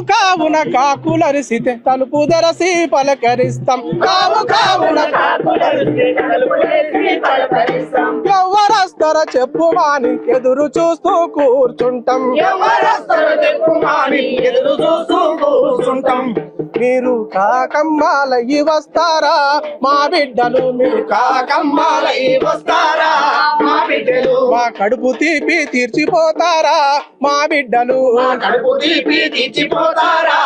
కావున కాకులరిసితే తలుపు తెరసి పలకరిస్తాం ఎవరస్తారో చెప్పు మాని ఎదురు చూస్తూ కూర్చుంటాం మీరు కాకమ్మాలయ్యి వస్తారా మా బిడ్డలు మీరు కాకమ్మాలయ్యి వస్తారా మా బిడ్డలు మా కడుపు తీపి తీర్చిపోతారా మా బిడ్డలు కడుపు తీపి తీర్చిపోతారా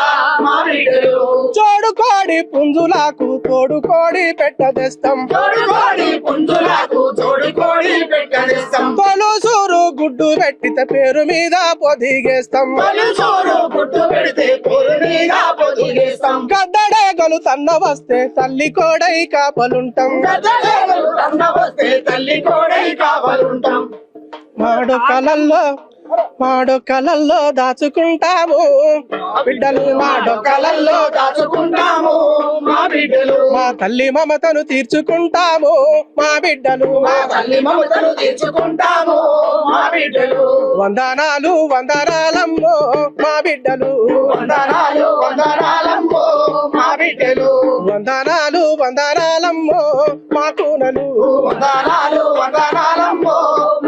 మా బిడ్డలు చోడుకోడి పుంజులకు తోడుకోడి పెట్టదెస్తాం తోడుకోడి పుంజులకు తోడుకోడి పెట్టదెస్తాం తొలుసూరు గుడ్డు పెట్టితే పేరు మీద పొదిగేస్తాం తొలుసూరు గుడ్డు పెడితే పేరు మీద పొదిగేస్తాం గద్దడేగలు తన్న వస్తే తల్లి కోడై కాపలుంటాం గద్దడేగలు తన్న వస్తే తల్లి కోడై కాపలుంటాం మాడో కలల్లో దాచుకుంటాము బిడ్డలు మాడో కలల్లో దాచుకుంటాము మా బిడ్డలు మా తల్లి మమతను తీర్చుకుంటాము మా బిడ్డలు మా తల్లి మమతను తీర్చుకుంటాము మా బిడ్డలు వందనాలు వందనాలమ్మో మా బిడ్డలు వందనాలు వందనాలమ్మో మా బిడ్డలు వందనాలు వందనాలమ్మో మా కూనలు వందనాలు వందనాలమ్మో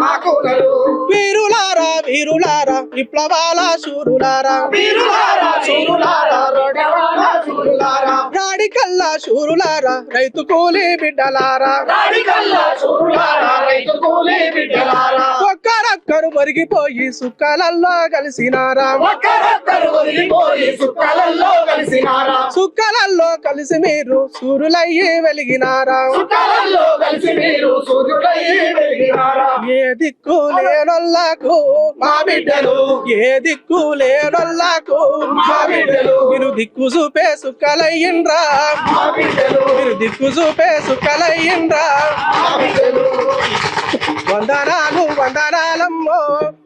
మా కూనలు వీరులారా వీరులారా విప్లవాల శూరులారా వీరులారా శూరులారా రోడ్డవాళ్ళ శూరులారా రాడికల్లా శూరులారా రైతు కూలి బిడ్డలారా రాడికల్లా శూరులారా రైతు కూలి బిడ్డలారా ఒక్కరొక్కరు ఒరిగిపోయి సుక్కలల్లో కలిసినారా ఒక్కరొక్కరు ఒరిగిపోయి సుక్కలల్లో కలిసినారా సుక్కలల్లో కలిసి మీరు సూరులయ్యి వెలిగినారా సుక్కలల్లో కలిసి మీరు సూర్యుడయ్యి వెలిగినారా ఏ దిక్కు లేనొల్లకు మా బిడ్డలు ఏ దిక్కు లేనొల్లకు మా బిడ్డలు మీరు దిక్కు చూపే సుక్కలయ్యిండ్రా మా బిడ్డలు మీరు దిక్కు చూపే సుక్కలయ్యిండ్రా మా బిడ్డలు వందనాలు వందనాలమ్మో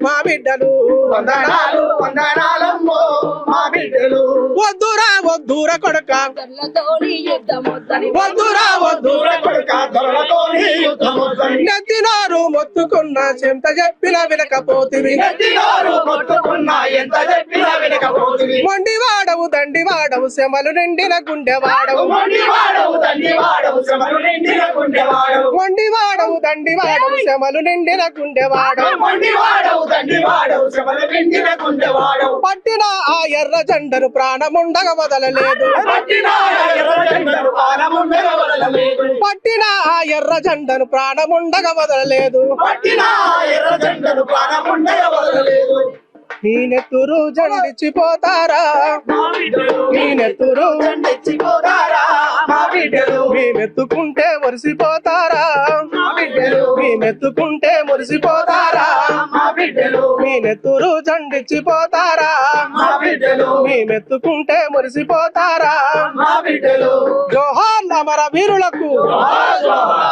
మా బిడ్డలు వందనాలు వందనాలమ్మో మా బిడ్డలు వద్దురా వద్దుర కొడక వద్దురా వద్దుర కొడుక దొరలతోని యుద్ధమొద్దని నెత్తినారు మొత్తుకున్న చెంత చెప్పిన వినకపోతివి నెత్తినారు మొత్తుకున్న ఎంత చెప్పినా వినకపోతివి మొండివాడవు దండివాడవు శమలు నిండిన గుండెవాడవు మొండివాడవు దండివాడవు శ్రమలు నిండిన గుండెవాడవు మొండివాడవు దండివాడవు శమలు నిండిన గుండెవాడవు మొండివాడవు దండివాడవు శ్రమలు నిండిన గుండెవాడవు పట్టిన ఆ ఎర్ర జెండను ప్రాణముండగ వదలలేదు పట్టిన ఎర్ర జెండను ప్రాణముండగ వదలలేదు పట్టిన ఆ ఎర్ర జెండను ప్రాణముండగ వదలలేదు పట్టిన ఎర్ర జెండను ప్రాణముండగ వదలలేదు నీ నెత్తురు జెండిచ్చిపోతారా మా బిడ్డలు నీ నెత్తురు జెండెత్తిపోతారా మా బిడ్డలు మేమెత్తుకుంటే మురిసిపోతారా మా బిడ్డలు మేమెత్తుకుంటే మురిసిపోతారా మా బిడ్డలు మీ నెత్తురు జెండిచ్చిపోతారా మా బిడ్డలు మేమెత్తుకుంటే మురిసిపోతారా మా బిడ్డలు జోహార్ అమర వీరులకు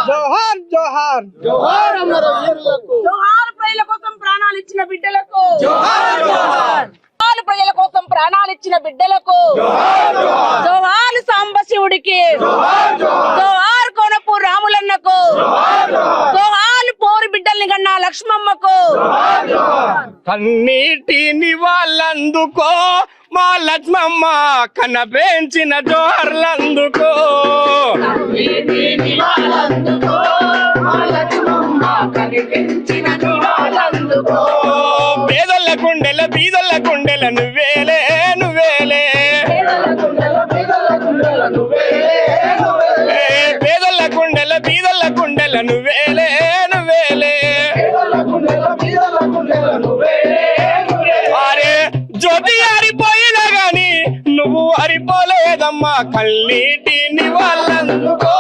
జోహార్ జోహార్ జోహార్ అమర వీరులకు జోహార్ ప్రజల కోసం ప్రాణాలు ఇచ్చిన బిడ్డలకు జోహార్ జోహార్ జోహార్ ప్రజల కోసం ప్రాణాలు ఇచ్చిన బిడ్డలకు జోహార్ జోహార్ జోహార్ సాంబశివుడికి జోహార్ జోహార్ జోహార్ కోనపు రాములన్నకు జోహార్ జోహార్ జోహార్ పోరు బిడ్డల్ని కన్నా లక్ష్మమ్మకు జోహార్ జోహార్ కన్నీటిని వాళ్ళందుకో మా లక్ష్మమ్మ కనపెంచిన జోహర్లందుకో నివాళందుకో మా లక్ష్మమ్మ కనిపించిన నివాళందుకో పేదల గుండెల బీదల గుండెల నువ్వేలే నువ్వేలే పేదల గుండెల నువ్వేలే నువ్వేలే పేదల గుండెల బీదల గుండెల నువ్వేలే నువ్వేలే పేదల గుండెల నువ్వేలే నువ్వేలే అరే జ్యోతి ఆరిపోయినా గాని నువ్వు ఆరిపోలేదమ్మా కన్నీటిని వాళ్ళందుకో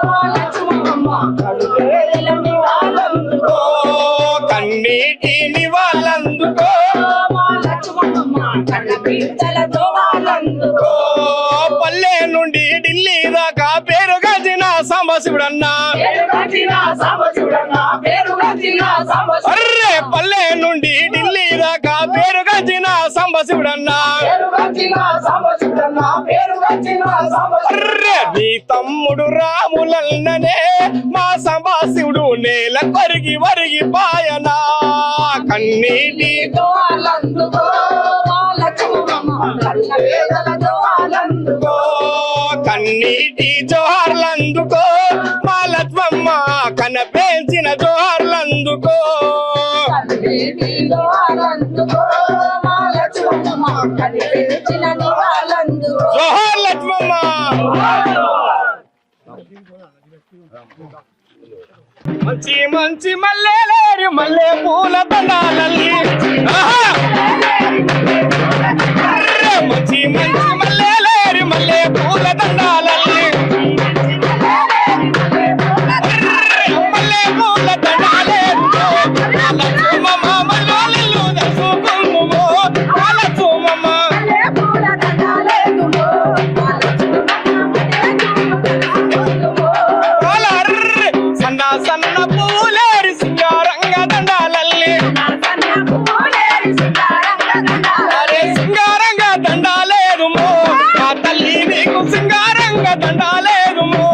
మా లక్ష్మమ్మ కడుపేదల నివాళందుకో కన్నీటిని వాళ్ళందుకో మా లక్ష్మమ్మ కనిపించల జోహార్లందుకో పల్లె నుండి ఢిల్లీ దాకా పేరు గజిన సాంబశివుడన్నా పేరుగట్టిన సాంబశివుడన్న పేరుగట్టిన సాంబశివుడన్న అర్రే పల్లె నుండి ఢిల్లీ దాకా పేరు గజిన గంచిన సంబశివుడన్నా నీ తమ్ముడు రాములన్ననే మా సంబశివుడు నేల కొరిగి వరిగి పాయనా కన్నీటి కన్నీటి జోహార్లందుకో మా లక్ష్మమ్మ కనపేంచిన జోహార్లందుకో జోహార్ లక్ష్మమ్మ మంచి మంచి మల్లెలేరి మల్లె పూల దండాలల్లి మంచి మంచి మల్లెలేరి మల్లె పూల దండాలల్లి మల్లె పూల దండాలే లక్ష్మమ్మ మల్లెలు దర్శకుము లక్ష్మమ్మ సన్న సన్న పూలేరి సింగారంగ దండాలల్లి అరే సింగారంగ దండాలేదుమో మా తల్లి నీకు సింగారంగ దండాలేదుమో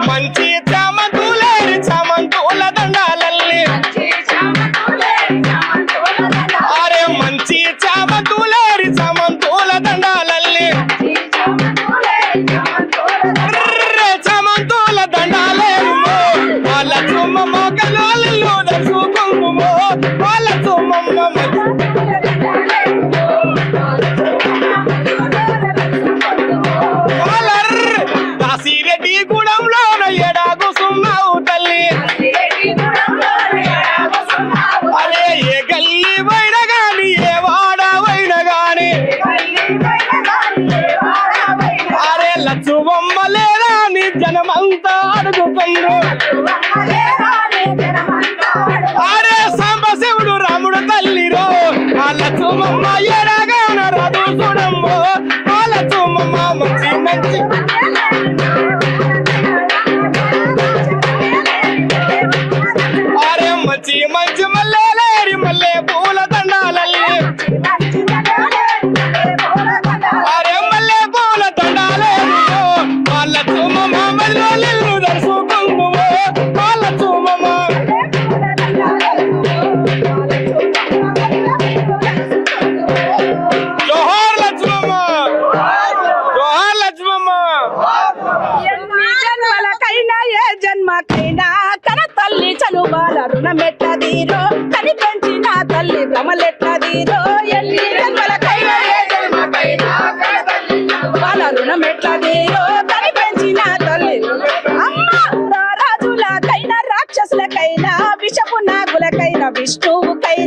మంచి చామంతులేరి చామంతుల దండాలల్లి అరే మంచి చామంతులేరి చామంతుల దండాలల్లి చామంతుల దండాలేమో వాళ్ళ చుమ్మమ్మ కలోళ్ళు దర్శకుము వాళ్ళ చుమ్మమ్మ కాశీరెడ్డి గూడెంలోన ఎడాగు సున్నావు తల్లి అరే ఏ గల్లీ పోయిన గాని ఏ వాడ పోయిన గాని అరే లక్ష్మమ్మ లేదా నీ జనమంతా అడుగుతుండ్రు అరే సాంబశివుడు రాముడు తల్లిరో ఆ లక్ష్మమ్మ ఎడగాన రాదు చూడమ్మో ఆ లక్ష్మమ్మ మంచి మంచి అరే మంచి మంచి మల్లెలేరి మల్లె పూల దండాలల్లి అరే మల్లె పూల దండాలేమో వాళ్ళ చుమ్మమ్మ మల్లెలు దర్శకుము వాళ్ళ చుమ్మమ్మ జోహార్ లక్ష్మమ్మ జోహార్ లక్ష్మమ్మ జన్మలకైనా ఏ జన్మకైనా కన తల్లి చనుబాల రుణమెట్లదీరో కని పెంచిన తల్లి భ్రమలెట్లదీరో ఎన్ని జన్మలకైనా ఏ జన్మకైనా వాళ్ళ రుణమెట్లదీరో కని పెంచిన తల్లి అమ్మ రాజులకైనా రాక్షసులకైనా విషపు నాగులకైనా విష్ణువుకైనా